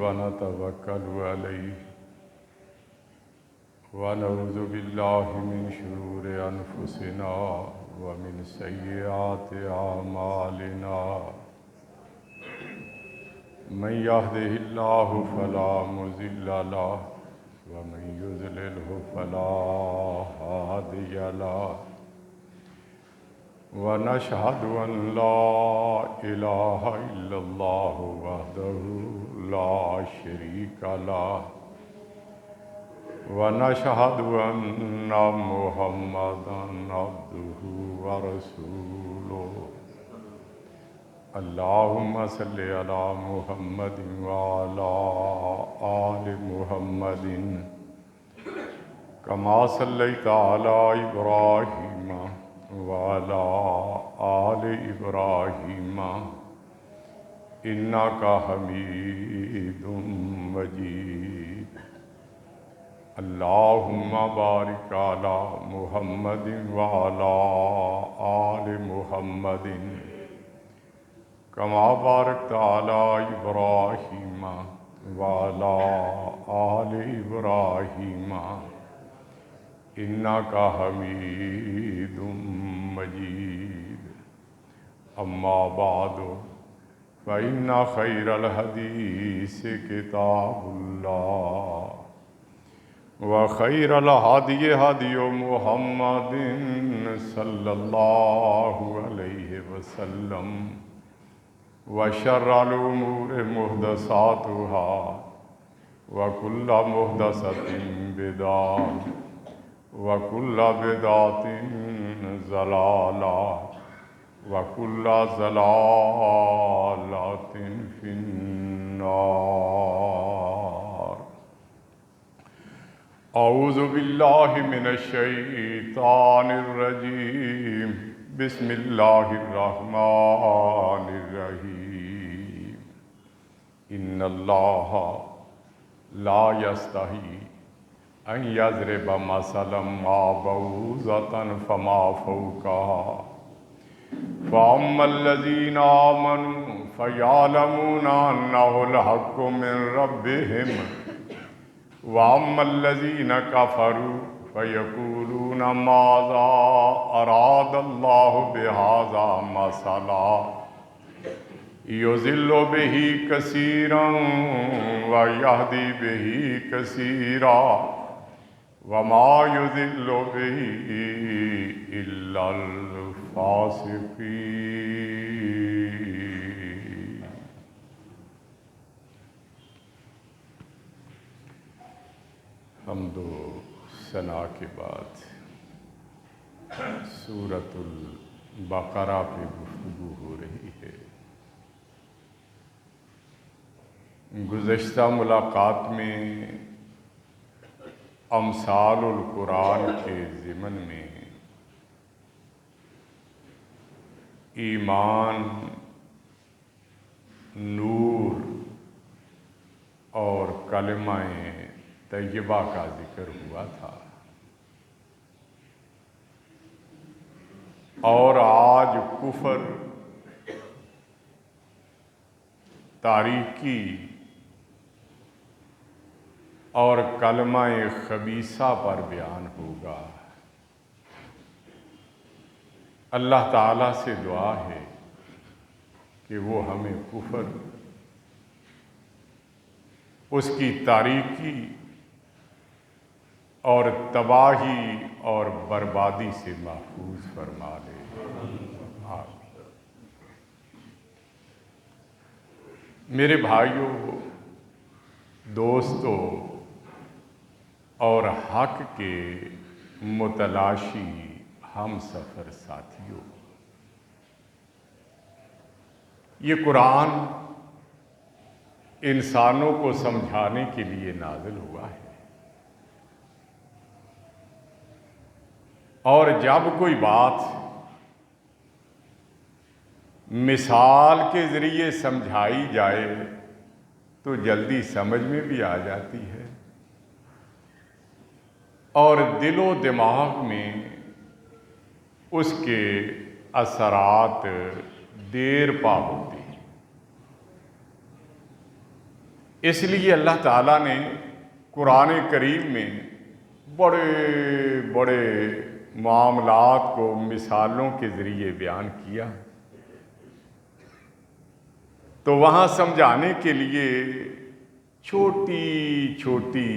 ونتوكل عليه ونعوذ بالله من شرور أنفسنا ومن سيئات أعمالنا من يهده الله فلا مضل له ومن يضلله فلا هادي له ونشهد أن لا إله إلا الله وحده لا شريك له ونشهد أن محمدًا عبده ورسوله اللهم صل على محمد وعلى آل محمد كما صليت على إبراهيم وعلى آل إبراهيم إنك حميد مجيد اللهم بارك على محمد وعلى آل محمد كما باركت على إبراهيم وعلى آل إبراهيم إنك حميد مجيد أما بعد فإن خير الحديث كتاب الله وخير الهدي هدي محمد صلى الله عليه وسلم وشر الأمور محدثاتها وكل محدثة بدعة وكل بدعة ضلالة وكل ضلالة في النار أعوذ بالله من الشيطان الرجيم بسم الله الرحمن الرحيم إن الله لا يستحي أن يضرب مثلا ما بعوضة فما فوقها فأما الذين آمنوا فيعلمون أنه الحق من ربهم وأما الذين كفروا فيقولون ماذا أراد الله بهذا مثلا يضل به كثيرا ويهدي به كثيرا وما يضل به إلا الفاسقين. حمد و ثنا کے بعد سورۃ البقرہ پہ گفتگو ہو رہی ہے. گزشتہ ملاقات میں امثال القرآن کے ضمن میں ایمان، نور اور کلمہ طیبہ کا ذکر ہوا تھا، اور آج کفر، تاریکی اور کلمہ خبیثہ پر بیان ہوگا. اللہ تعالیٰ سے دعا ہے کہ وہ ہمیں کفر، اس کی تاریکی اور تباہی اور بربادی سے محفوظ فرما لے. آمین. میرے بھائیوں، دوستو اور حق کے متلاشی ہم سفر ساتھیوں، یہ قرآن انسانوں کو سمجھانے کے لیے نازل ہوا ہے، اور جب کوئی بات مثال کے ذریعے سمجھائی جائے تو جلدی سمجھ میں بھی آ جاتی ہے، اور دل و دماغ میں اس کے اثرات دیر پا ہوتے ہیں. اس لیے اللہ تعالیٰ نے قرآن کریم میں بڑے بڑے معاملات کو مثالوں کے ذریعے بیان کیا، تو وہاں سمجھانے کے لیے چھوٹی چھوٹی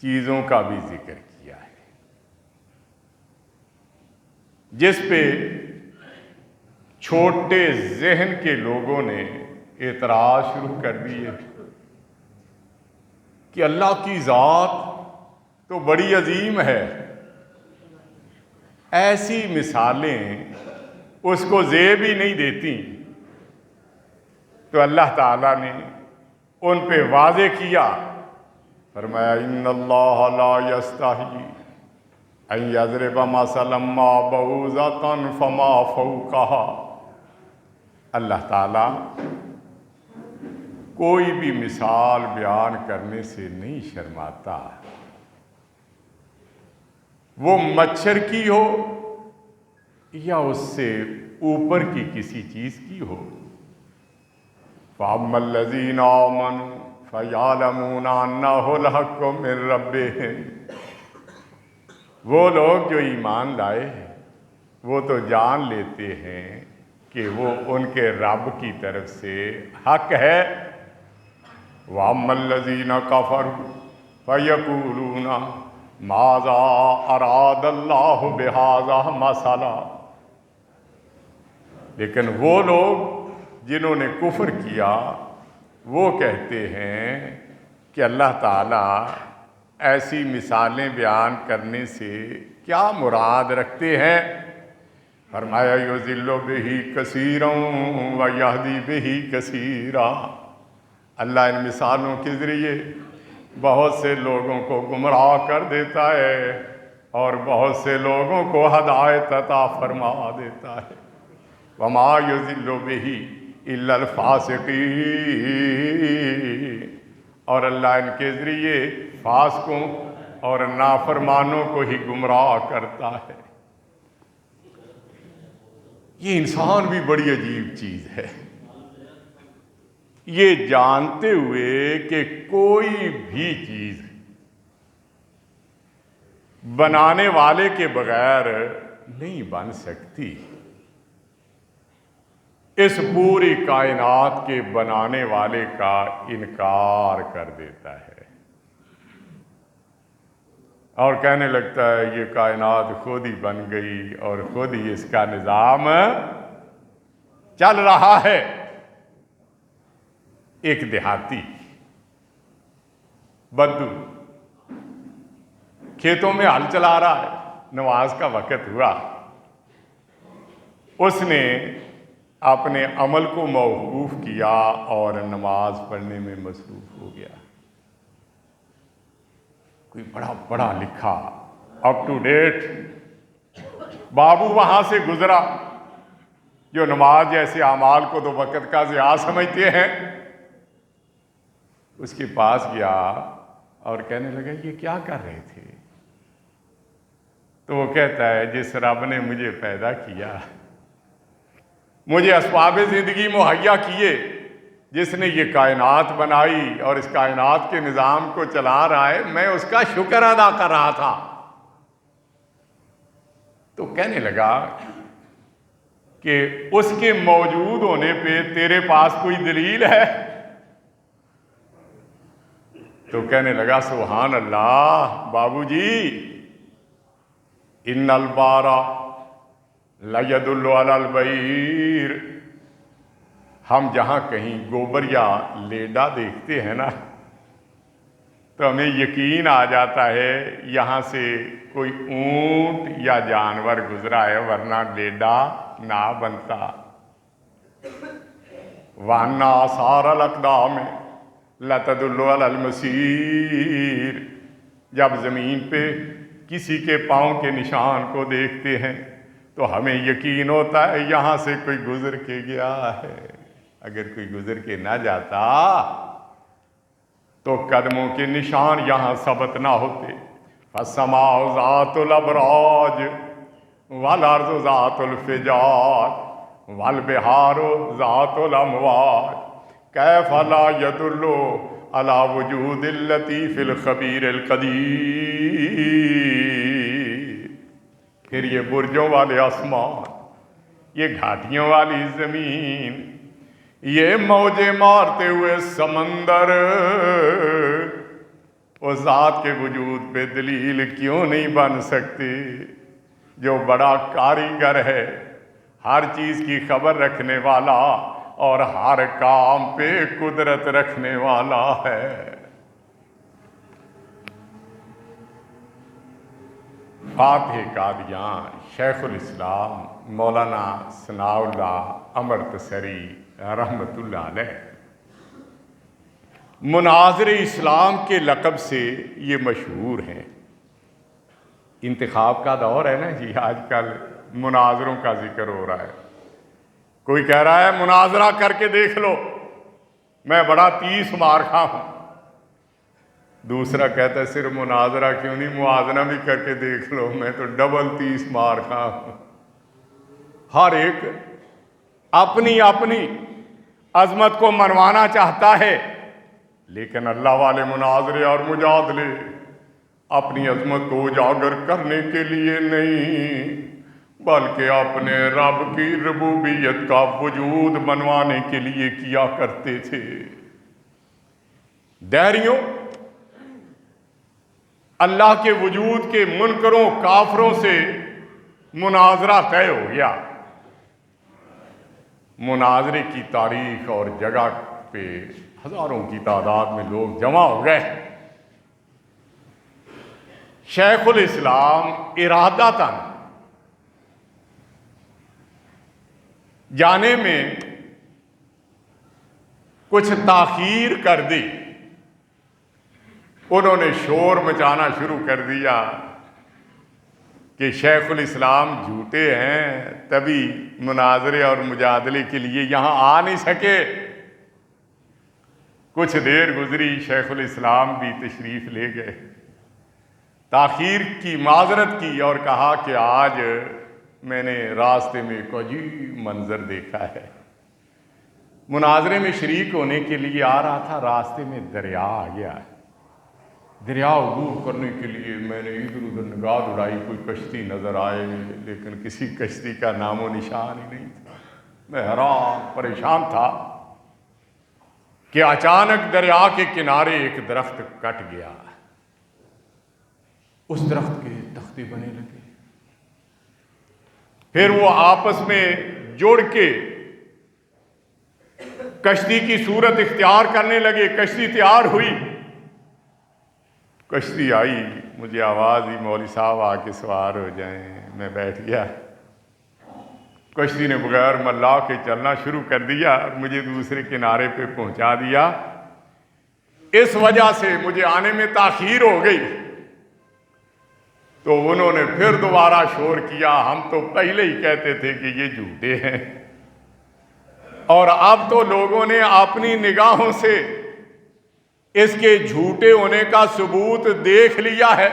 چیزوں کا بھی ذکر کیا ہے، جس پہ چھوٹے ذہن کے لوگوں نے اعتراض شروع کر دیے کہ اللہ کی ذات تو بڑی عظیم ہے، ایسی مثالیں اس کو زیب ہی نہیں دیتی۔ تو اللہ تعالیٰ نے ان پہ واضح کیا، فرمایا ان اللہ لا یستحی ان یضرب مثلا ما بعوضۃ فما فوقها، اللہ تعالیٰ کوئی بھی مثال بیان کرنے سے نہیں شرماتا، وہ مچھر کی ہو یا اس سے اوپر کی کسی چیز کی ہو۔ فَأَمَّا الَّذِينَ آمَنُوا فَيَعْلَمُونَ أَنَّهُ الْحَقُّ مِن رَّبِّهِمْ، وہ لوگ جو ایمان لائے ہیں وہ تو جان لیتے ہیں کہ وہ ان کے رب کی طرف سے حق ہے۔ وَأَمَّا الَّذِينَ كَفَرُوا فَيَقُولُونَ مَاذَا أَرَادَ اللَّهُ بِهَٰذَا مَثَلًا، لیکن وہ لوگ جنہوں نے کفر کیا وہ کہتے ہیں کہ اللہ تعالیٰ ایسی مثالیں بیان کرنے سے کیا مراد رکھتے ہیں؟ فرمایا یضل بہ کثیرا ویہدی بہ کثیرا، اللہ ان مثالوں کے ذریعے بہت سے لوگوں کو گمراہ کر دیتا ہے اور بہت سے لوگوں کو ہدایت عطا فرما دیتا ہے۔ وما یضل بہ الا الفاسقین، اور اللہ ان کے ذریعے فاسقوں اور نافرمانوں کو ہی گمراہ کرتا ہے۔ یہ انسان بھی بڑی عجیب چیز ہے، یہ جانتے ہوئے کہ کوئی بھی چیز بنانے والے کے بغیر نہیں بن سکتی، اس پوری کائنات کے بنانے والے کا انکار کر دیتا ہے اور کہنے لگتا ہے یہ کائنات خود ہی بن گئی اور خود ہی اس کا نظام چل رہا ہے۔ ایک دیہاتی بدو کھیتوں میں ہل چلا رہا ہے، نماز کا وقت ہوا، اس نے اپنے عمل کو موقوف کیا اور نماز پڑھنے میں مصروف ہو گیا۔ کوئی بڑا پڑھا لکھا اپ ٹو ڈیٹ بابو وہاں سے گزرا جو نماز جیسے اعمال کو تو وقت کا ضیاع سمجھتے ہیں، اس کے پاس گیا اور کہنے لگا یہ کیا کر رہے تھے؟ تو وہ کہتا ہے جس رب نے مجھے پیدا کیا، مجھے اسباب زندگی مہیا کیے، جس نے یہ کائنات بنائی اور اس کائنات کے نظام کو چلا رہا ہے، میں اس کا شکر ادا کر رہا تھا۔ تو کہنے لگا کہ اس کے موجود ہونے پہ تیرے پاس کوئی دلیل ہے؟ تو کہنے لگا سبحان اللہ بابو جی، ان البار لیدل علی البعیر، ہم جہاں کہیں گوبر یا لیڈا دیکھتے ہیں نا تو ہمیں یقین آ جاتا ہے یہاں سے کوئی اونٹ یا جانور گزرا ہے، ورنہ لیڈا نہ بنتا۔ وَأَنَّ آثَارَ الْأَقْدَامِ لَتَدُلُّ عَلَى الْمَسِيرِ، جب زمین پہ کسی کے پاؤں کے نشان کو دیکھتے ہیں تو ہمیں یقین ہوتا ہے یہاں سے کوئی گزر کے گیا ہے، اگر کوئی گزر کے نہ جاتا تو قدموں کے نشان یہاں ثبت نہ ہوتے۔ فَالسَّمَاءُ ذَاتُ الْأَبْرَاجِ وَالْأَرْضُ ذَاتُ الْفِجَاجِ وَالْبِحَارُ ذَاتُ الْأَمْوَاجِ كَيْفَ لَا يَدُلُّ علی وجود اللطیف الخبیر القدیر۔ پھر یہ برجوں والے آسمان، یہ گھاٹیوں والی زمین، یہ موجیں مارتے ہوئے سمندر، اس ذات کے وجود پہ دلیل کیوں نہیں بن سکتے جو بڑا کاریگر ہے، ہر چیز کی خبر رکھنے والا اور ہر کام پہ قدرت رکھنے والا ہے۔ فاتح قادیان شیخ الاسلام مولانا ثناء اللہ امرتسری رحمۃ اللہ علیہ مناظر اسلام کے لقب سے یہ مشہور ہیں۔ انتخاب کا دور ہے نا جی، آج کل مناظروں کا ذکر ہو رہا ہے۔ کوئی کہہ رہا ہے مناظرہ کر کے دیکھ لو، میں بڑا 30 مارکا ہوں۔ دوسرا کہتا ہے صرف مناظرہ کیوں نہیں، موازنہ بھی کر کے دیکھ لو، میں تو ڈبل 30 مارکا ہوں۔ ہر ایک اپنی اپنی عظمت کو منوانا چاہتا ہے، لیکن اللہ والے مناظرے اور مجادلے اپنی عظمت کو اجاگر کرنے کے لیے نہیں، بلکہ اپنے رب کی ربوبیت کا وجود منوانے کے لیے کیا کرتے تھے۔ دہریوں، اللہ کے وجود کے منکروں کافروں سے مناظرہ طے ہو گیا۔ مناظرے کی تاریخ اور جگہ پہ ہزاروں کی تعداد میں لوگ جمع ہو گئے۔ شیخ الاسلام ارادتاً جانے میں کچھ تاخیر کر دی، انہوں نے شور مچانا شروع کر دیا کہ شیخ الاسلام جھوٹے ہیں، تبھی مناظرے اور مجادلے کے لیے یہاں آ نہیں سکے۔ کچھ دیر گزری، شیخ الاسلام بھی تشریف لے گئے، تاخیر کی معذرت کی اور کہا کہ آج میں نے راستے میں ایک عجیب منظر دیکھا ہے۔ مناظرے میں شریک ہونے کے لیے آ رہا تھا، راستے میں دریا آ گیا۔ دریا عبور کرنے کے لیے میں نے ادھر ادھر نگاہ دوڑائی، کوئی کشتی نظر آئے، لیکن کسی کشتی کا نام و نشان ہی نہیں تھا۔ میں حیران پریشان تھا کہ اچانک دریا کے کنارے ایک درخت کٹ گیا، اس درخت کے تختے بنے لگے، پھر وہ آپس میں جڑ کے کشتی کی صورت اختیار کرنے لگے، کشتی تیار ہوئی، کشتی آئی، مجھے آواز دی مولوی صاحب آ کے سوار ہو جائیں، میں بیٹھ گیا۔ کشتی نے بغیر ملا کے چلنا شروع کر دیا اور مجھے دوسرے کنارے پہ پہنچا دیا۔ اس وجہ سے مجھے آنے میں تاخیر ہو گئی۔ تو انہوں نے پھر دوبارہ شور کیا، ہم تو پہلے ہی کہتے تھے کہ یہ جھوٹے ہیں، اور اب تو لوگوں نے اپنی نگاہوں سے اس کے جھوٹے ہونے کا ثبوت دیکھ لیا ہے۔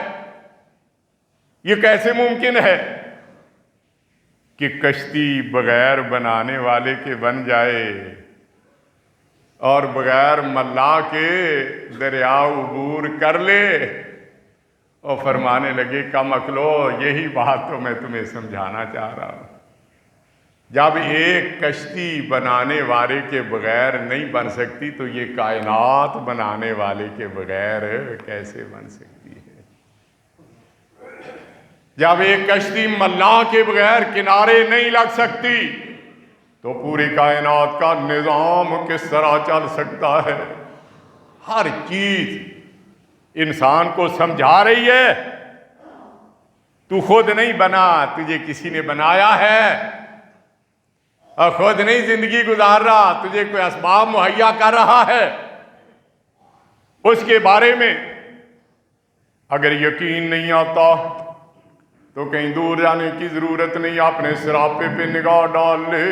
یہ کیسے ممکن ہے کہ کشتی بغیر بنانے والے کے بن جائے اور بغیر ملا کے دریا عبور کر لے؟ اور فرمانے لگے کم عقلو، یہی بات تو میں تمہیں سمجھانا چاہ رہا ہوں۔ جب ایک کشتی بنانے والے کے بغیر نہیں بن سکتی تو یہ کائنات بنانے والے کے بغیر کیسے بن سکتی ہے؟ جب ایک کشتی ملا کے بغیر کنارے نہیں لگ سکتی تو پوری کائنات کا نظام کس طرح چل سکتا ہے؟ ہر چیز انسان کو سمجھا رہی ہے، تو خود نہیں بنا، تجھے کسی نے بنایا ہے، اور خود نہیں زندگی گزار رہا، تجھے کوئی اسباب مہیا کر رہا ہے۔ اس کے بارے میں اگر یقین نہیں آتا تو کہیں دور جانے کی ضرورت نہیں، اپنے سراپے پہ نگاہ ڈال لے،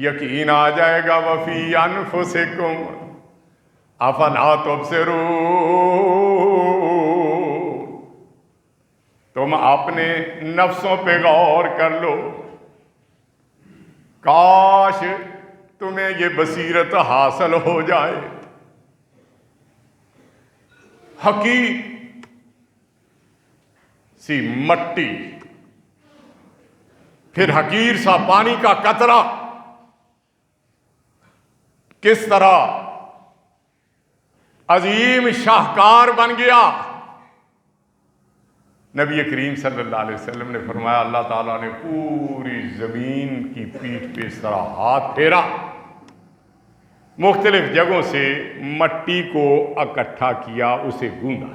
یقین آ جائے گا۔ وفی انفسکم افلا تبصرون، تم اپنے نفسوں پہ غور کر لو، کاش تمہیں یہ بصیرت حاصل ہو جائے حقیر سی مٹی، پھر حقیر سا پانی کا قطرہ کس طرح عظیم شاہکار بن گیا۔ نبی کریم صلی اللہ علیہ وسلم نے فرمایا اللہ تعالیٰ نے پوری زمین کی پیٹھ پہ اس طرح ہاتھ پھیرا، مختلف جگہوں سے مٹی کو اکٹھا کیا، اسے گوندا۔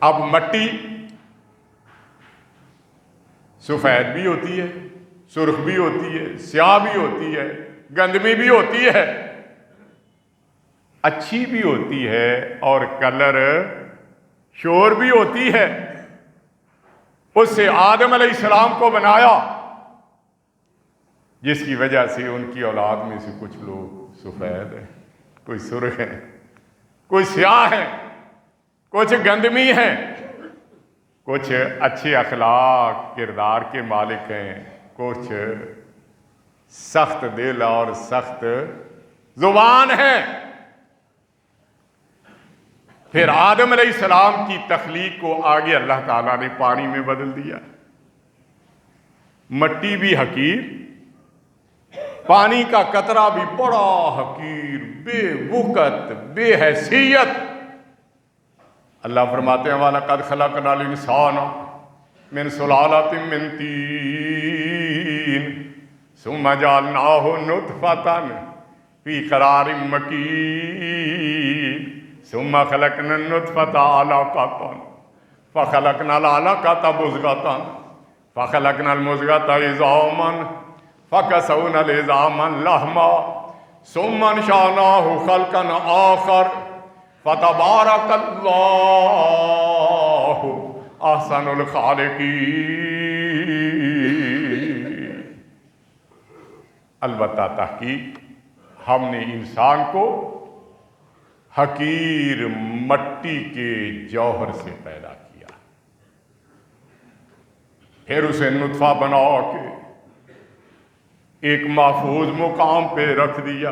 اب مٹی سفید بھی ہوتی ہے، سرخ بھی ہوتی ہے، سیاہ بھی ہوتی ہے، گندمی بھی ہوتی ہے، اچھی بھی ہوتی ہے، اور کلر شور بھی ہوتی ہے۔ اس سے آدم علیہ السلام کو بنایا، جس کی وجہ سے ان کی اولاد میں سے کچھ لوگ سفید ہیں، کوئی سرخ ہیں، کوئی سیاہ ہیں، کچھ گندمی ہیں، کچھ اچھے اخلاق کردار کے مالک ہیں، کچھ سخت دل اور سخت زبان ہیں۔ پھر آدم علیہ السلام کی تخلیق کو آگے اللہ تعالیٰ نے پانی میں بدل دیا، مٹی بھی حقیر، پانی کا قطرہ بھی بڑا حقیر، بے وقت، بے حیثیت۔ اللہ فرماتے ہیں وَلَقَدْ خَلَقْنَا الْإِنسَانَ مِنْ سُلَالَةٍ مِّن طِينٍ ثُمَّ جَعَلْنَاهُ نُطْفَةً فِي قَرَارٍ مَّكِينٍ ثم خلقنا النطفة علقة فخلقنا العلقة مضغة فخلقنا المضغة عظاما فكسونا العظام لحما ثم انشأناه خلقا آخر فتبارك الله أحسن الخالقين۔ البتہ تحقیق ہم نے انسان کو حقیر مٹی کے جوہر سے پیدا کیا، پھر اسے نطفہ بنا کے ایک محفوظ مقام پہ رکھ دیا،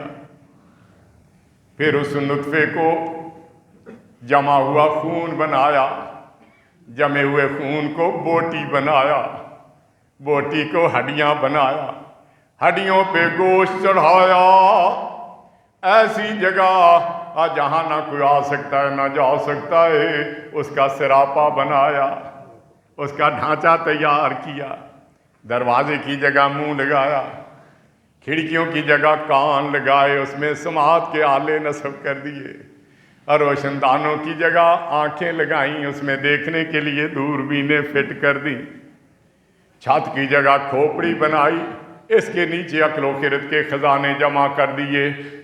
پھر اس نطفے کو جمع ہوا خون بنایا، جمے ہوئے خون کو بوٹی بنایا، بوٹی کو ہڈیاں بنایا، ہڈیوں پہ گوشت چڑھایا، ایسی جگہ جہاں نہ کوئی آ سکتا ہے نہ جا سکتا ہے، اس کا سراپا بنایا، اس کا ڈھانچہ تیار کیا، دروازے کی جگہ منہ لگایا، کھڑکیوں کی جگہ کان لگائے، اس میں سماعت کے آلے نصب کر دیے، اور روشن دانوں کی جگہ آنکھیں لگائیں، اس میں دیکھنے کے لیے دوربینیں فٹ کر دیں، چھت کی جگہ کھوپڑی بنائی، اس کے نیچے عقل و خرد کے خزانے جمع کر دیے۔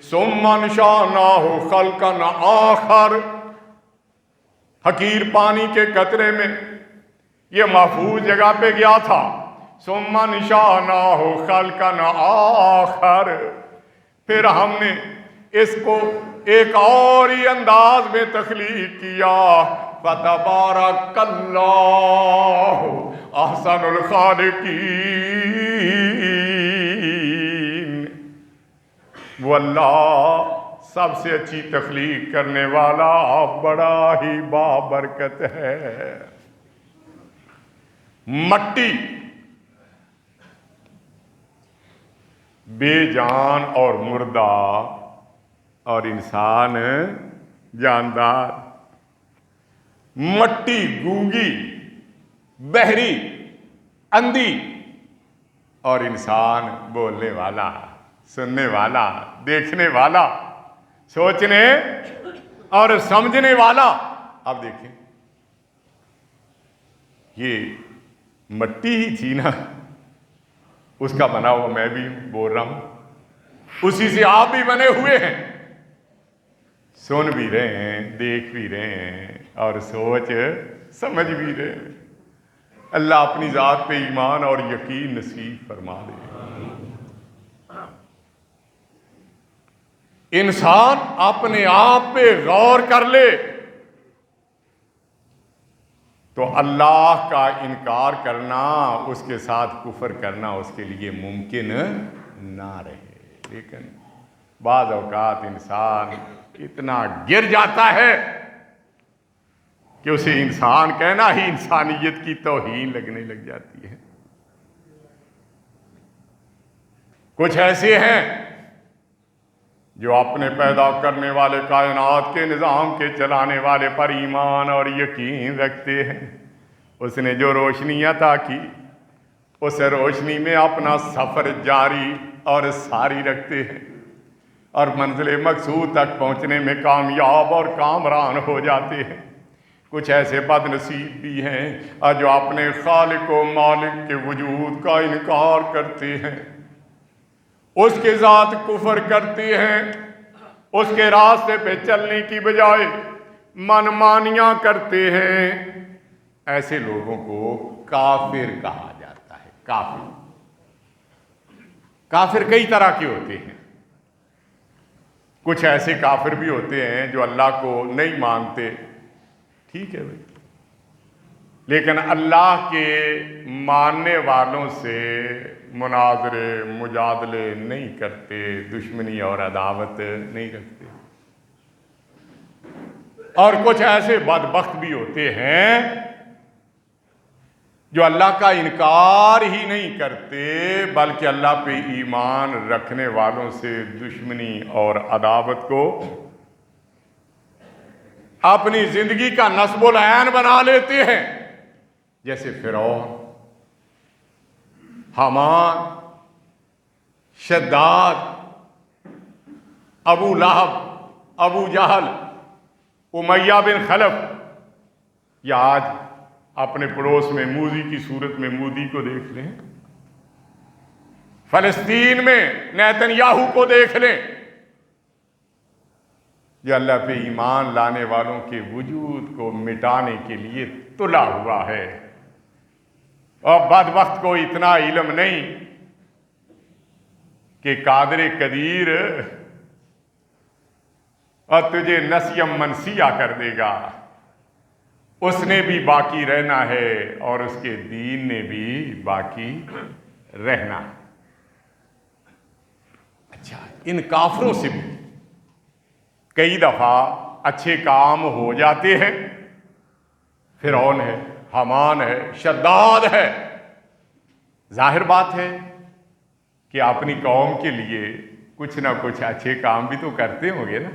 ثم انشأناہ خلقا آخر، حقیر پانی کے قطرے میں یہ محفوظ جگہ پہ گیا تھا، ثم انشأناہ خلقا آخر، پھر ہم نے اس کو ایک اور ہی انداز میں تخلیق کیا، فتبارک اللہ احسن الخالقین۔ وہ اللہ سب سے اچھی تخلیق کرنے والا بڑا ہی بابرکت ہے۔ مٹی بے جان اور مردہ، اور انسان جاندار، مٹی گونگی، بہری، اندھی، اور انسان بولنے والا، سننے والا، دیکھنے والا، سوچنے اور سمجھنے والا۔ اب دیکھیں یہ مٹی ہی تھی نا، اس کا بنا ہوا میں بھی بول رہا ہوں، اسی سے آپ بھی بنے ہوئے ہیں، سن بھی رہے ہیں، دیکھ بھی رہے ہیں، اور سوچ سمجھ بھی رہے ہیں۔ اللہ اپنی ذات پہ ایمان اور یقین نصیب فرما دے۔ انسان اپنے آپ پہ غور کر لے تو اللہ کا انکار کرنا، اس کے ساتھ کفر کرنا اس کے لیے ممکن نہ رہے۔ لیکن بعض اوقات انسان اتنا گر جاتا ہے کہ اسے انسان کہنا ہی انسانیت کی توہین لگنے لگ جاتی ہے۔ کچھ ایسے ہیں جو اپنے پیدا کرنے والے کائنات کے نظام کے چلانے والے پر ایمان اور یقین رکھتے ہیں۔ اس نے جو روشنی عطا کی اس روشنی میں اپنا سفر جاری اور ساری رکھتے ہیں اور منزل مقصود تک پہنچنے میں کامیاب اور کامران ہو جاتے ہیں۔ کچھ ایسے بد نصیب بھی ہیں جو اپنے خالق و مالک کے وجود کا انکار کرتے ہیں، اس کے ذات کفر کرتے ہیں، اس کے راستے پہ چلنے کی بجائے منمانیاں کرتے ہیں۔ ایسے لوگوں کو کافر کہا جاتا ہے۔ کافر کئی طرح کے ہوتے ہیں۔ کچھ ایسے کافر بھی ہوتے ہیں جو اللہ کو نہیں مانتے، ٹھیک ہے بھائی، لیکن اللہ کے ماننے والوں سے مناظرے مجادلے نہیں کرتے، دشمنی اور عداوت نہیں رکھتے۔ اور کچھ ایسے بدبخت بھی ہوتے ہیں جو اللہ کا انکار ہی نہیں کرتے بلکہ اللہ پہ ایمان رکھنے والوں سے دشمنی اور عداوت کو اپنی زندگی کا نصب العین بنا لیتے ہیں، جیسے فرعون، حامان، شداد، ابو لہب، ابو جہل، امیہ بن خلف، یا آج اپنے پڑوس میں مودی کی صورت میں مودی کو دیکھ لیں، فلسطین میں نیتن یاہو کو دیکھ لیں، جو اللہ پہ ایمان لانے والوں کے وجود کو مٹانے کے لیے تلا ہوا ہے۔ اور بدبخت کو اتنا علم نہیں کہ قادر قدیر اور تجھے نسیم منسیہ کر دے گا، اس نے بھی باقی رہنا ہے اور اس کے دین نے بھی باقی رہنا ہے۔ اچھا، ان کافروں سے بھی کئی دفعہ اچھے کام ہو جاتے ہیں۔ فرعون ہے، حامان ہے، شداد ہے، ظاہر بات ہے کہ اپنی قوم کے لیے کچھ نہ کچھ اچھے کام بھی تو کرتے ہوں گے نا۔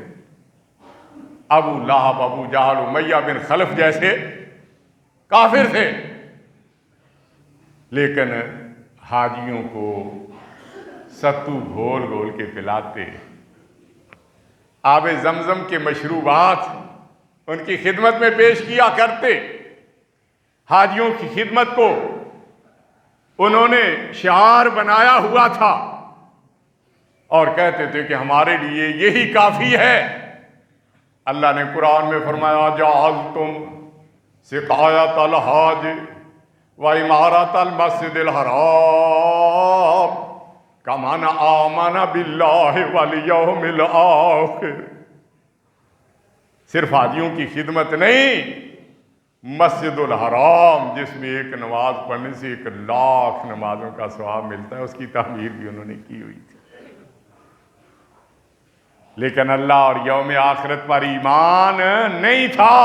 ابو لہب، ابو جہل، امیہ بن خلف جیسے کافر تھے، لیکن حاجیوں کو ستو گھول گھول کے پلاتے، آب زمزم کے مشروبات ان کی خدمت میں پیش کیا کرتے۔ حاجیوں کی خدمت کو انہوں نے شعار بنایا ہوا تھا اور کہتے تھے کہ ہمارے لیے یہی کافی ہے۔ اللہ نے قرآن میں فرمایا جعلتم سقایۃ الحاج وعمارۃ المسجد الحرام کمن آمن باللہ والیوم الآخر۔ صرف حاجیوں کی خدمت نہیں، مسجد الحرام جس میں ایک نماز پڑھنے سے 1,00,000 نمازوں کا ثواب ملتا ہے، اس کی تعمیر بھی انہوں نے کی ہوئی تھی۔ لیکن اللہ اور یوم آخرت پر ایمان نہیں تھا،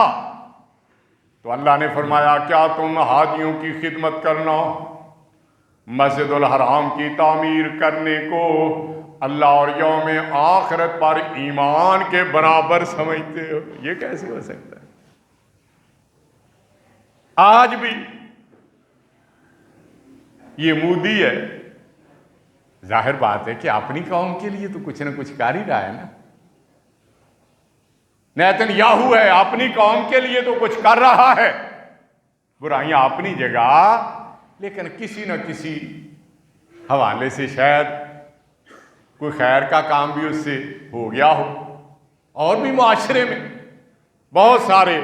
تو اللہ نے فرمایا کیا تم حاجیوں کی خدمت کرنا، مسجد الحرام کی تعمیر کرنے کو اللہ اور یوم آخرت پر ایمان کے برابر سمجھتے ہو؟ یہ کیسے ہو سکتا ہے؟ آج بھی یہ مودی ہے، ظاہر بات ہے کہ اپنی قوم کے لیے تو کچھ نہ کچھ کر ہی رہا ہے نا۔ نیتن یاہو ہے، اپنی قوم کے لیے تو کچھ کر رہا ہے، برائیاں اپنی جگہ، لیکن کسی نہ کسی حوالے سے شاید کوئی خیر کا کام بھی اس سے ہو گیا ہو۔ اور بھی معاشرے میں بہت سارے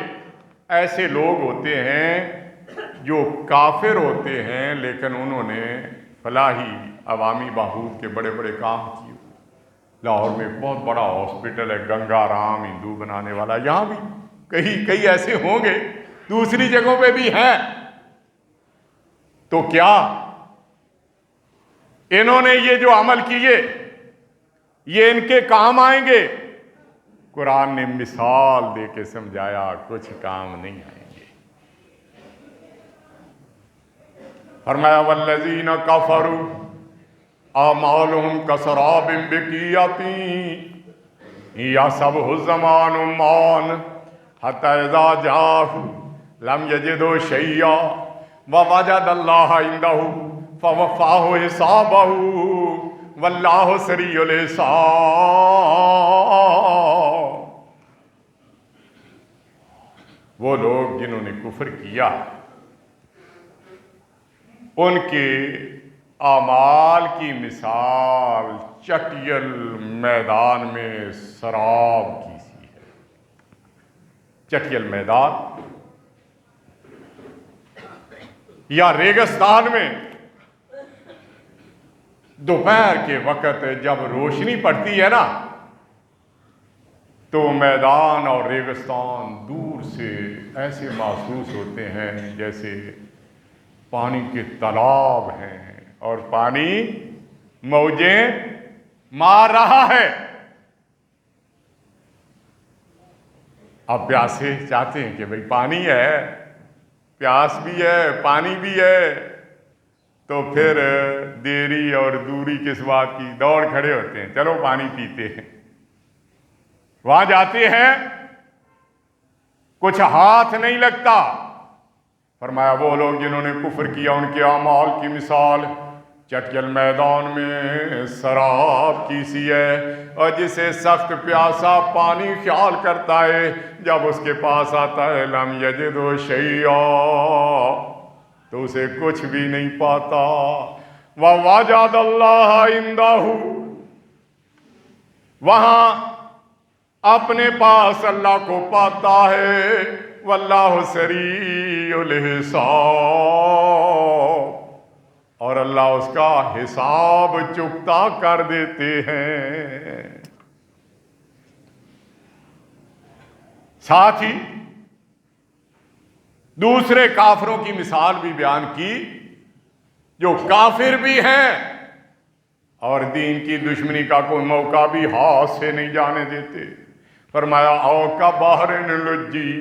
ایسے لوگ ہوتے ہیں جو کافر ہوتے ہیں، لیکن انہوں نے فلاحی عوامی بہبود کے بڑے بڑے کام کیے۔ لاہور میں بہت بڑا ہاسپٹل ہے گنگا رام، ہندو بنانے والا، یہاں بھی کئی ایسے ہوں گے، دوسری جگہوں پہ بھی ہیں۔ تو کیا انہوں نے یہ جو عمل کیے یہ ان کے کام آئیں گے؟ قرآن نے مثال دے کے سمجھایا کچھ کام نہیں آئیں گے۔ فرمایا والذین کفروا اعمالهم کسراب بقیعۃ یحسبہ الظمآن ماء حتی اذا جاءہ لم یجدہ شیئا ووجد اللہ عندہ فوفاہ حسابہ واللہ سریع الحساب۔ وہ لوگ جنہوں نے کفر کیا ان کے اعمال کی مثال چٹیل میدان میں سراب کی سی ہے۔ چٹیل میدان یا ریگستان میں دوپہر کے وقت جب روشنی پڑتی ہے نا تو میدان اور ریگستان دور سے ایسے محسوس ہوتے ہیں جیسے پانی کے تالاب ہیں اور پانی موجیں مار رہا ہے۔ اب پیاسے چاہتے ہیں کہ بھئی پانی ہے، پیاس بھی ہے، پانی بھی ہے، تو پھر دیری اور دوری کس بات کی، دوڑ کھڑے ہوتے ہیں، چلو پانی پیتے ہیں۔ وہاں جاتے ہیں کچھ ہاتھ نہیں لگتا۔ فرمایا وہ لوگ جنہوں نے کفر کیا ان کے اعمال کی مثال چٹیل میدان میں سراب کی سی ہے، اور جسے سخت پیاسا پانی خیال کرتا ہے جب اس کے پاس آتا ہے لم یجد شیئا تو اسے کچھ بھی نہیں پاتا۔ ووجد اللہ عندہ، وہاں اپنے پاس اللہ کو پاتا ہے۔ واللہ سریع الحساب، اور اللہ اس کا حساب چکتا کر دیتے ہیں۔ ساتھ ہی دوسرے کافروں کی مثال بھی بیان کی جو کافر بھی ہیں اور دین کی دشمنی کا کوئی موقع بھی ہاتھ سے نہیں جانے دیتے۔ فرمایا او کا بحر لجی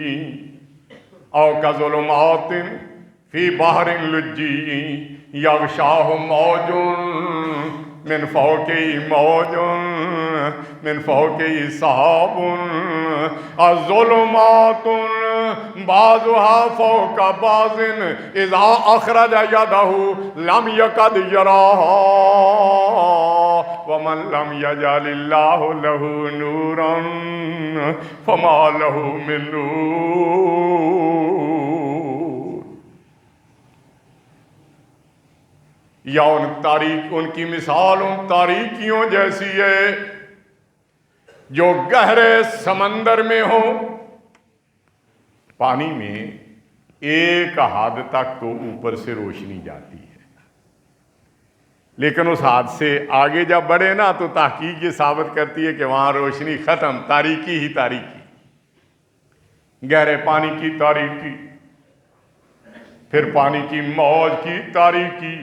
او کا ظلمات فی بحر لجی یغشاہ موج من فوقہ موج من فوقہ سحاب الظلمات بعضها فوق بعض اذا اخرج یدہ لم یکد یراہا ومن لم یجعل اللہ لہ نورا فما لہ من نور۔ یا ان کی مثال ان تاریکیوں جیسی ہے جو گہرے سمندر میں ہو۔ پانی میں ایک حد تک تو اوپر سے روشنی جاتی ہے، لیکن اس حد سے آگے جب بڑھے نا تو تحقیق یہ ثابت کرتی ہے کہ وہاں روشنی ختم، تاریکی ہی تاریکی، گہرے پانی کی تاریکی، پھر پانی کی موج کی تاریکی،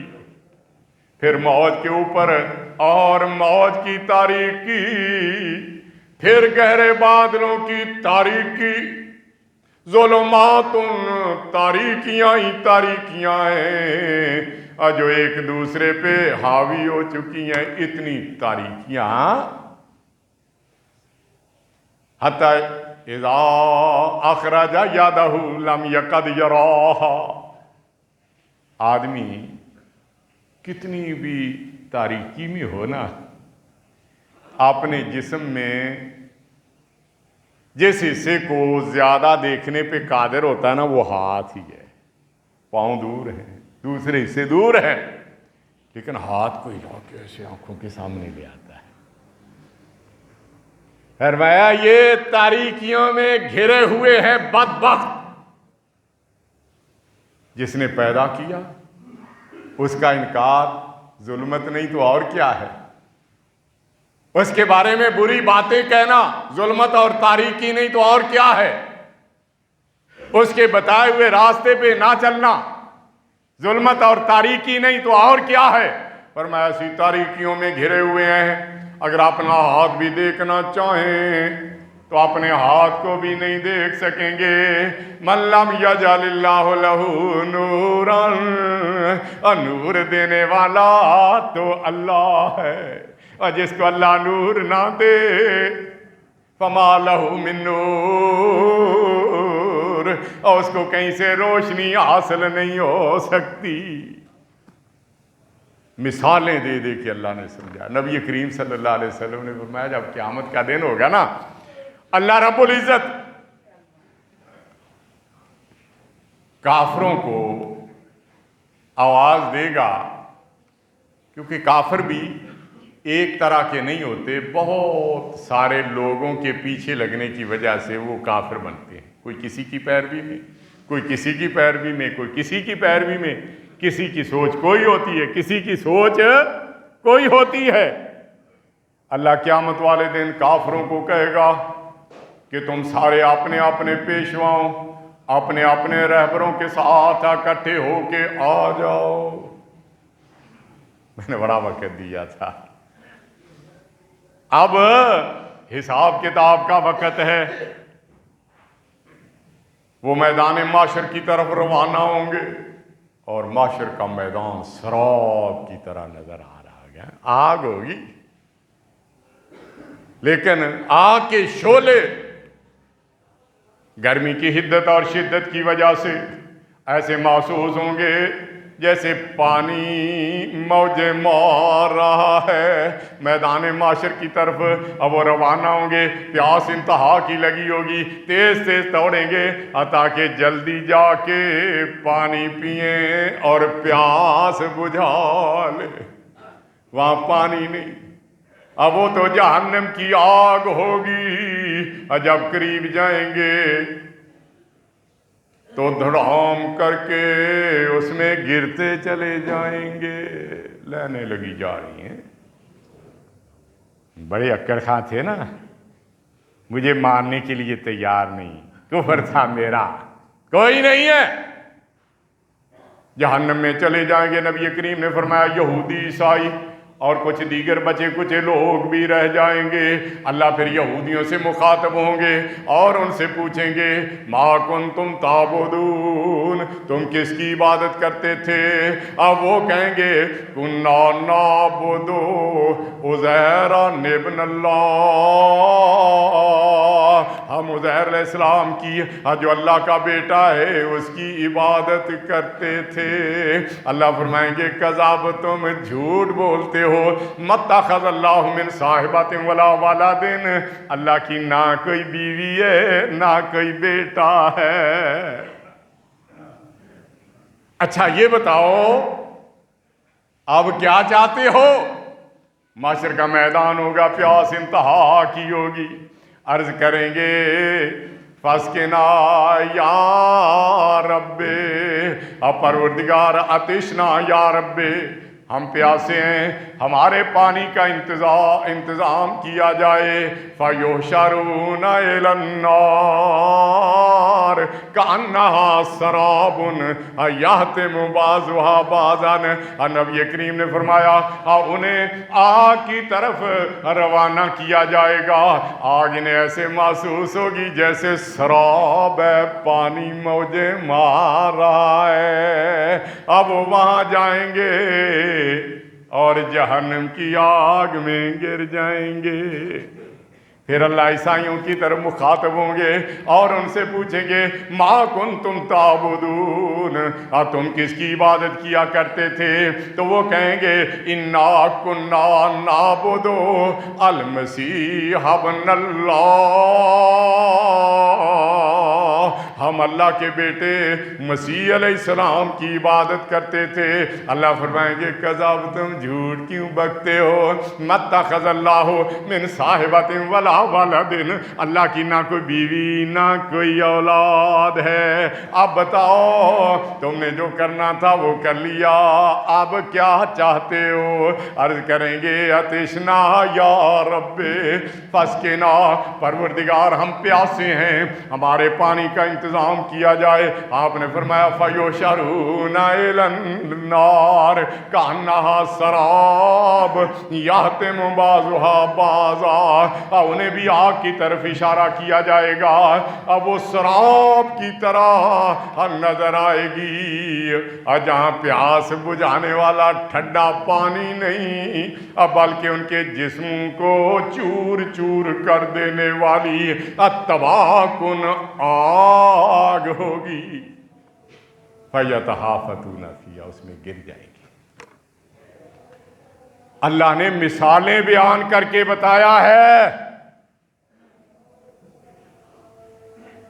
پھر موج کے اوپر اور موج کی تاریکی، پھر گہرے بادلوں کی تاریکی۔ ظلمات تاریکیاں ہی تاریکیاں ہیں اور جو ایک دوسرے پہ حاوی ہو چکی ہیں، اتنی تاریکیاں حتی اذا اخرج یدہ لم یکد یراہا۔ آدمی کتنی بھی تاریکی میں ہونا اپنے جسم میں جس حصے کو زیادہ دیکھنے پہ قادر ہوتا ہے نا وہ ہاتھ ہی ہے۔ پاؤں دور ہیں، دوسرے حصے دور ہیں، لیکن ہاتھ کو ہلا کے ایسے آنکھوں کے سامنے لے آتا ہے۔ فرمایا یہ تاریکیوں میں گھرے ہوئے ہیں بدبخت، جس نے پیدا کیا اس کا انکار ظلمت نہیں تو اور کیا ہے، اس کے بارے میں بری باتیں کہنا ظلمت اور تاریکی نہیں تو اور کیا ہے، اس کے بتائے ہوئے راستے پہ نہ چلنا ظلمت اور تاریکی نہیں تو اور کیا ہے۔ فرمایا ایسی تاریکیوں میں گھرے ہوئے ہیں اگر اپنا ہاتھ بھی دیکھنا چاہیں تو اپنے ہاتھ کو بھی نہیں دیکھ سکیں گے۔ من لم یجعل اللہ لہ نورا، نور دینے والا تو اللہ ہے، اور جس کو اللہ نور نہ دے فما لہ من نور، اور اس کو کہیں سے روشنی حاصل نہیں ہو سکتی۔ مثالیں دے دے کے اللہ نے سمجھا۔ نبی کریم صلی اللہ علیہ وسلم نے فرمایا جب قیامت کا دن ہوگا نا، اللہ رب العزت کافروں کو آواز دے گا، کیونکہ کافر بھی ایک طرح کے نہیں ہوتے، بہت سارے لوگوں کے پیچھے لگنے کی وجہ سے وہ کافر بنتے ہیں۔ کوئی کسی کی پیروی میں، کوئی کسی کی پیروی میں، کوئی کسی کی پیروی میں، کسی کی سوچ کوئی ہوتی ہے، کسی کی سوچ کوئی ہوتی ہے۔ اللہ قیامت والے دن کافروں کو کہے گا کہ تم سارے اپنے اپنے پیشواؤں، اپنے اپنے رہبروں کے ساتھ اکٹھے ہو کے آ جاؤ۔ میں نے بڑا وقت دیا تھا، اب حساب کتاب کا وقت ہے۔ وہ میدان معاشر کی طرف روانہ ہوں گے، اور معاشر کا میدان سراب کی طرح نظر آ رہا ہے، آگ ہوگی، لیکن آگ کے شعلے گرمی کی حدت اور شدت کی وجہ سے ایسے محسوس ہوں گے جیسے پانی موجیں مار رہا ہے۔ میدان معاشر کی طرف اب وہ روانہ ہوں گے، پیاس انتہا کی لگی ہوگی، تیز تیز دوڑیں گے تاکہ جلدی جا کے پانی پئیں اور پیاس بجھا لیں۔ وہاں پانی نہیں، اب وہ تو جہنم کی آگ ہوگی، اور جب قریب جائیں گے تو دھڑام کر کے اس میں گرتے چلے جائیں گے۔ لائنیں لگی جا رہی ہیں، بڑے اکڑ خاں تھے نا، مجھے ماننے کے لیے تیار نہیں، کفر تھا میرا، کوئی نہیں ہے۔ جہنم میں چلے جائیں گے۔ نبی کریم نے فرمایا یہودی، عیسائی اور کچھ دیگر بچے کچھ لوگ بھی رہ جائیں گے۔ اللہ پھر یہودیوں سے مخاطب ہوں گے اور ان سے پوچھیں گے ما کنتم تعبدون، تم کس کی عبادت کرتے تھے؟ اب وہ کہیں گے کنا نعبد عزیر ابن اللہ، ہم عزیر علیہ السلام کی جو اللہ کا بیٹا ہے اس کی عبادت کرتے تھے۔ اللہ فرمائیں گے کذاب، تم جھوٹ بولتے ہو، متخذ اللہ من صاحبۃ ولا ولد، اللہ کی نہ کوئی بیوی ہے نہ کوئی بیٹا ہے۔ اچھا یہ بتاؤ اب کیا چاہتے ہو؟ معاشر کا میدان ہوگا، پیاس انتہا کی ہوگی، عرض کریں گے فاسقنا یا رب، اب پروردگار عطشنا یا رب، ہم پیاسے ہیں، ہمارے پانی کا انتظام کیا جائے۔ فَيُحْشَرُونَ إِلَى النَّارِ كَأَنَّهَا سَرَابٌ يَحْتِمُ بَعْضُهَا بَعْضًا، نبی کریم نے فرمایا انہیں آگ کی طرف روانہ کیا جائے گا، آگ انہیں ایسے محسوس ہوگی جیسے سراب ہے، پانی موجیں مار رہا ہے۔ اب وہ وہاں جائیں گے اور جہنم کی آگ میں گر جائیں گے۔ پھر اللہ عیسائیوں کی طرف مخاطب ہوں گے اور ان سے پوچھیں گے ما کنتم تعبدون، تم کس کی عبادت کیا کرتے تھے؟ تو وہ کہیں گے انا کنا نعبد المسیح ابن اللہ، ہم اللہ کے بیٹے مسیح علیہ السلام کی عبادت کرتے تھے۔ اللہ فرمائیں گے کذاب، تم جھوٹ کیوں بکتے ہو؟ متخذ اللہ من صاحبۃ ولا ولد، اللہ کی نہ کوئی بیوی نہ کوئی اولاد ہے۔ اب بتاؤ تم نے جو کرنا تھا وہ کر لیا، اب کیا چاہتے ہو؟ عرض کریں گے عطشنا یا رب فاسقنا، پروردگار ہم پیاسے ہیں، ہمارے پانی کا انتظام کام کیا جائے، آپ نے فرمایا فَيُحْشَرُونَ إِلَى النَّارِ كَأَنَّهَا سَرَابٌ يَحْتِمُ بَعْضُهَا بَعْضًا، انہیں بھی آگ کی طرف اشارہ کیا جائے گا، اب وہ سراب کی طرح نظر آئے گی، اور جہاں پیاس بجھانے والا ٹھنڈا پانی نہیں، بلکہ ان کے جسم کو چور چور کر دینے والی تباہ کن آگ ہوگی، فَيَتَحَافَتُونَ فِيهَا، اس میں گر جائے گی۔ اللہ نے مثالیں بیان کر کے بتایا ہے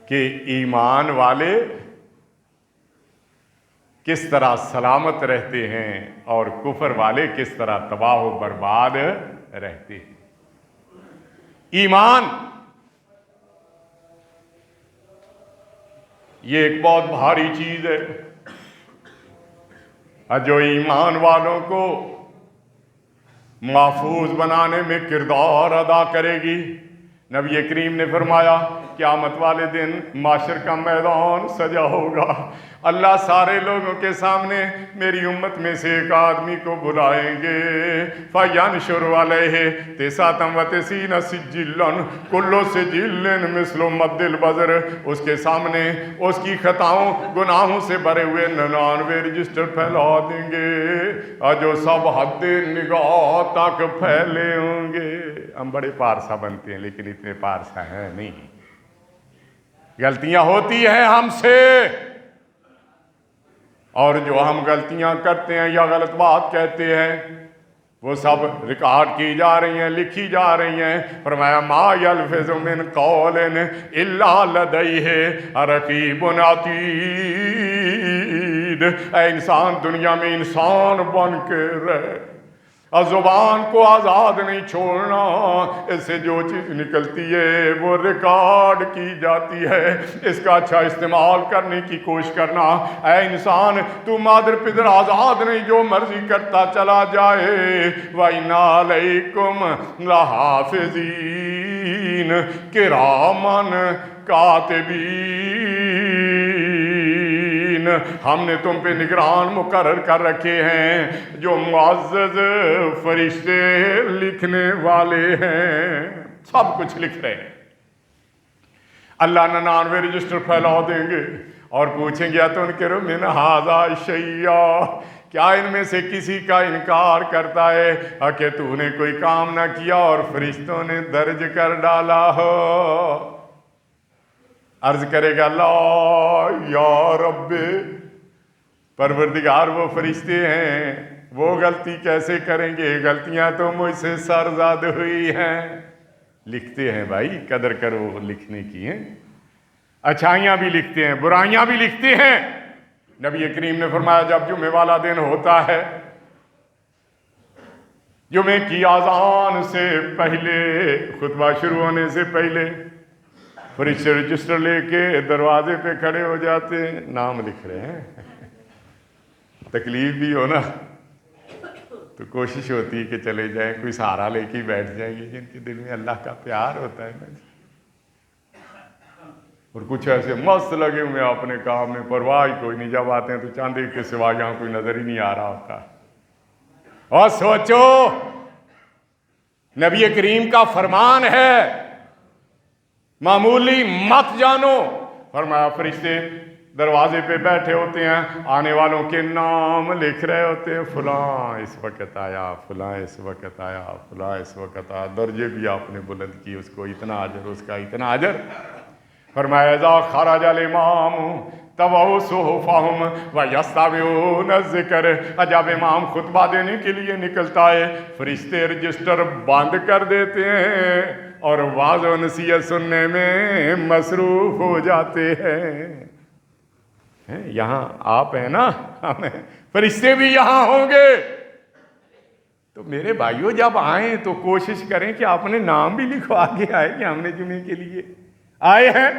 کہ ایمان والے کس طرح سلامت رہتے ہیں اور کفر والے کس طرح تباہ و برباد رہتے ہیں۔ ایمان یہ ایک بہت بھاری چیز ہے، اور جو ایمان والوں کو محفوظ بنانے میں کردار ادا کرے گی۔ نبی کریم نے فرمایا قیامت والے دن معاشر کا میدان سجا ہوگا، اللہ سارے لوگوں کے سامنے میری امت میں سے ایک آدمی کو بلائیں گے، فَيَنْشُرُ عَلَيْهِ 99 سِجِّلًا كُلُّ سِجِّلٍ مِثْلُ مَدِّ الْبَصَرِ، اس کے سامنے اس کی خطاؤں گناہوں سے بھرے ہوئے 99 رجسٹر پھیلا دیں گے، اور جو سب حد نگاہ تک پھیلے ہوں گے۔ ہم بڑے پارسا بنتے ہیں لیکن اتنے پارسا ہیں نہیں، غلطیاں ہوتی ہیں ہم سے، اور جو ہم غلطیاں کرتے ہیں یا غلط بات کہتے ہیں وہ سب ریکارڈ کی جا رہی ہیں، لکھی جا رہی ہیں۔ فرمایا ما یلفظ من قول الا لدیہ رقیب عتید، اے انسان دنیا میں انسان بن کے رہ، اور زبان کو آزاد نہیں چھوڑنا، اس سے جو چیز نکلتی ہے وہ ریکارڈ کی جاتی ہے، اس کا اچھا استعمال کرنے کی کوشش کرنا۔ اے انسان تو مادر پدر آزاد نہیں، جو مرضی کرتا چلا جائے۔ وَإِنَّ عَلَيْكُمْ لَحَافِظِينَ كِرَامًا كَاتِبِينَ، ہم نے تم پہ نگران مقرر کر رکھے ہیں جو معزز فرشتے لکھنے والے ہیں، سب کچھ لکھ رہے ہیں۔ اللہ 99 رجسٹر پھیلا دیں گے اور پوچھیں گے تنکر من ھذا شیئا، کیا ان میں سے کسی کا انکار کرتا ہے کہ تو نے کوئی کام نہ کیا اور فرشتوں نے درج کر ڈالا ہو؟ عرض کرے گا لا یا رب، پروردگار وہ فرشتے ہیں، وہ غلطی کیسے کریں گے، غلطیاں تو مجھ سے سرزاد ہوئی ہیں۔ لکھتے ہیں بھائی، قدر کرو لکھنے کی ہیں، اچھائیاں بھی لکھتے ہیں، برائیاں بھی لکھتے ہیں۔ نبی کریم نے فرمایا جب جمعے والا دن ہوتا ہے، جمعے کی اذان سے پہلے، خطبہ شروع ہونے سے پہلے فرشتے رجسٹر لے کے دروازے پہ کھڑے ہو جاتے ہیں، نام لکھ رہے ہیں۔ تکلیف بھی ہو نا تو کوشش ہوتی ہے کہ چلے جائیں، کوئی سہارا لے کے بیٹھ جائیں گے جن کے دل میں اللہ کا پیار ہوتا ہے نا، اور کچھ ایسے مست لگے ہوئے اپنے کام میں، پرواہ ہی کوئی نہیں، جب آتے ہیں تو چاندی کے سوا یہاں کوئی نظر ہی نہیں آ رہا ہوتا۔ اور سوچو نبی کریم کا فرمان ہے معمولی مت جانو، فرمایا فرشتے دروازے پہ بیٹھے ہوتے ہیں، آنے والوں کے نام لکھ رہے ہوتے ہیں، فلاں اس وقت آیا، فلاں اس وقت آیا، فلاں اس وقت آیا، درجے بھی آپ نے بلند کی، اس کو اتنا اجر، اس کا اتنا اجر۔ فرمایا اذا خرج الامام طووا صحفهم ويستمعون الذکر، جب امام خطبہ دینے کے لیے نکلتا ہے فرشتے رجسٹر بند کر دیتے ہیں اور واعظ و نصیحت سننے میں مصروف ہو جاتے ہیں۔ یہاں آپ ہیں نا، فرشتے بھی یہاں ہوں گے، تو میرے بھائیوں جب آئیں تو کوشش کریں کہ آپ نے نام بھی لکھوا کے آئے کہ ہم نے جمعے کے لیے آئے ہیں،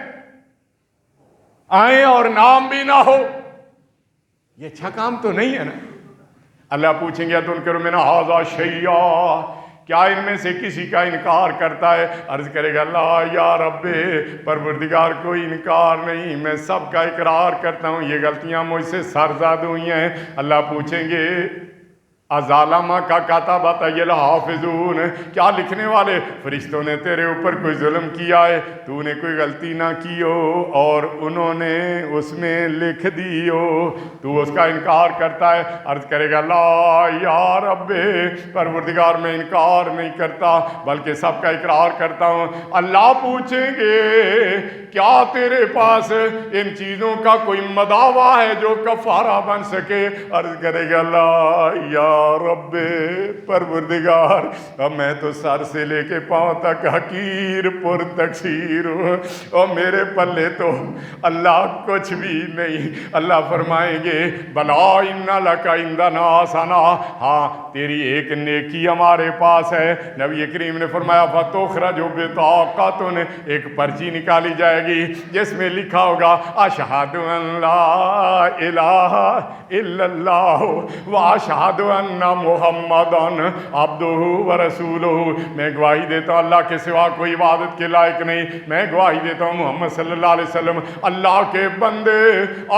آئیں اور نام بھی نہ ہو، یہ اچھا کام تو نہیں ہے نا۔ اللہ پوچھیں گے تنکر من ھذا شیئا، کیا ان میں سے کسی کا انکار کرتا ہے؟ عرض کرے گا لا یا رب، پروردگار کوئی انکار نہیں، میں سب کا اقرار کرتا ہوں، یہ غلطیاں مجھ سے سرزد ہوئی ہیں۔ اللہ پوچھیں گے ازالما کا کاتبۃ الحافظون، کیا لکھنے والے فرشتوں نے تیرے اوپر کوئی ظلم کیا ہے؟ تو نے کوئی غلطی نہ کی ہو اور انہوں نے اس میں لکھ دی ہو، تو اس کا انکار کرتا ہے۔ عرض کرے گا لا یا رب، پروردگار میں انکار نہیں کرتا بلکہ سب کا اقرار کرتا ہوں۔ اللہ پوچھیں گے کیا تیرے پاس ان چیزوں کا کوئی مداوع ہے جو کفارہ بن سکے؟ عرض کرے گا لا یا رب، پروردگار اب میں تو سر سے لے کے پاؤں تک حقیر پر تقصیر ہوں، اور میرے پلے تو اللہ کچھ بھی نہیں۔ اللہ فرمائیں گے بلا ان لک عندنا حسنہ، ہاں تیری ایک نیکی ہمارے پاس ہے۔ نبی کریم نے فرمایا فتخرج بطاقۃ، ایک پرچی نکالی جائے گی جس میں لکھا ہوگا اشہد ان لا الہ الا اللہ واشہد ان محمدن عبدہ ورسولہ، میں گواہی دیتا ہوں اللہ کے سوا کوئی عبادت کے لائق نہیں، میں گواہی دیتا ہوں محمد صلی اللہ علیہ وسلم اللہ کے بندے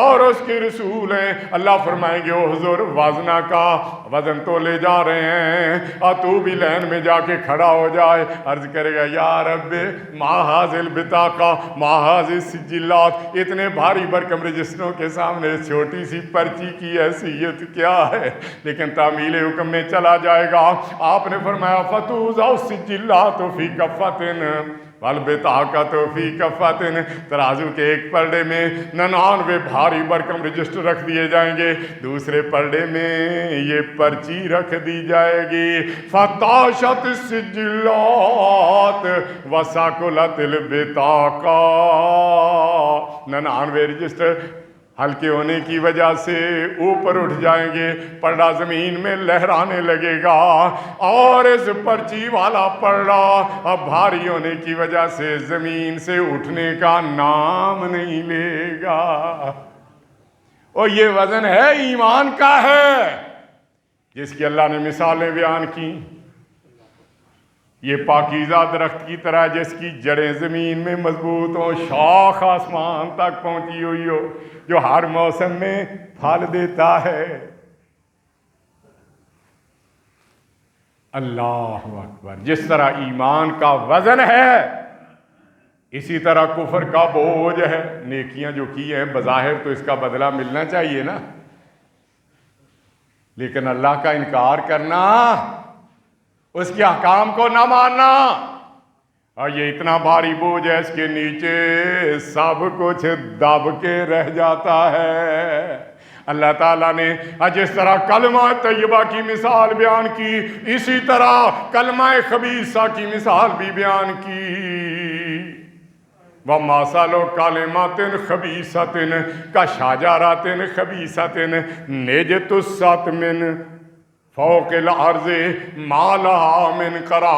اور اس کے رسول ہیں۔ اللہ فرمائیں گے او حضور وزنہ کا وزن تو لے جا رہے ہیں، اور تو بھی لین میں جا کے کھڑا ہو جائے۔ عرض کرے گا یا رب ما ھذہ البطاقہ ما ھذہ السجلات، اتنے بھاری بھرکم رجسٹروں کے سامنے چھوٹی سی پرچی کی حیثیت کیا ہے؟ لیکن تعمیل حکم میں چلا جائے گا۔ آپ نے فرمایا فتوضع السجلات فی کفۃ والبطاقۃ فی کفۃ، ترازو کے ایک پلڑے میں 99 بھاری بھرکم رجسٹر رکھ دیے جائیں گے، دوسرے پلڑے میں یہ پرچی رکھ دی جائے گی۔ فتاشت السجلات وثقلت البطاقہ، 99 رجسٹر ہلکے ہونے کی وجہ سے اوپر اٹھ جائیں گے، پلڑا زمین میں لہرانے لگے گا، اور اس پرچی والا پلڑا اب بھاری ہونے کی وجہ سے زمین سے اٹھنے کا نام نہیں لے گا۔ اور یہ وزن ہے ایمان کا ہے، جس کی اللہ نے مثالیں بیان کی۔ یہ پاکیزہ درخت کی طرح جس کی جڑیں زمین میں مضبوط ہوں، شاخ آسمان تک پہنچی ہوئی ہو، جو ہر موسم میں پھل دیتا ہے۔ اللہ اکبر، جس طرح ایمان کا وزن ہے اسی طرح کفر کا بوجھ ہے۔ نیکیاں جو کی ہیں بظاہر تو اس کا بدلہ ملنا چاہیے نا، لیکن اللہ کا انکار کرنا، اس کے احکام کو نہ ماننا، اور یہ اتنا بھاری بوجھ ہے اس کے نیچے سب کچھ دب کے رہ جاتا ہے۔ اللہ تعالیٰ نے جس طرح کلمہ طیبہ کی مثال بیان کی، اسی طرح کلمہ خبیثہ کی مثال بھی بیان کی۔ وَمَثَلُ كَلِمَةٍ خَبِيثَةٍ كَشَجَرَةٍ خَبِيثَةٍ نِجْتُثَّتْ مِنْ فوق الارض ما لها من قرار،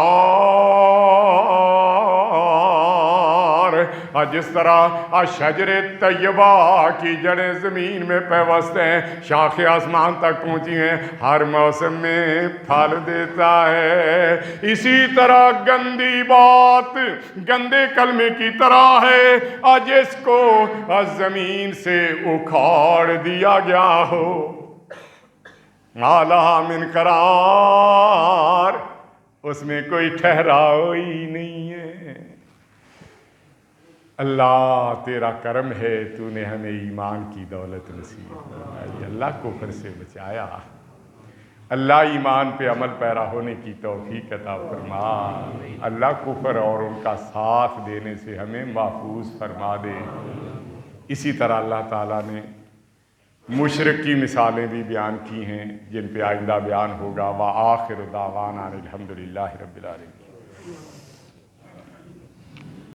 اور جس طرح شجر طیبہ کی جڑیں زمین میں پیوست ہیں، شاخ آسمان تک پہنچی ہیں، ہر موسم میں پھل دیتا ہے، اسی طرح گندی بات گندے کلمے کی طرح ہے، اور جس کو زمین سے اکھاڑ دیا گیا ہو، ما لہا من قرار، اس میں کوئی ٹھہراؤ ہی نہیں ہے۔ اللہ تیرا کرم ہے، تو نے ہمیں ایمان کی دولت نصیب فرمائی، اللہ کفر سے بچایا، اللہ ایمان پہ عمل پیرا ہونے کی توفیق عطا فرما، اللہ کفر اور ان کا ساتھ دینے سے ہمیں محفوظ فرما دے۔ اسی طرح اللہ تعالیٰ نے مشرک کی مثالیں بھی بیان کی ہیں جن پہ آئندہ بیان ہوگا۔ وآخر دعوانا الحمدللہ رب العالمین۔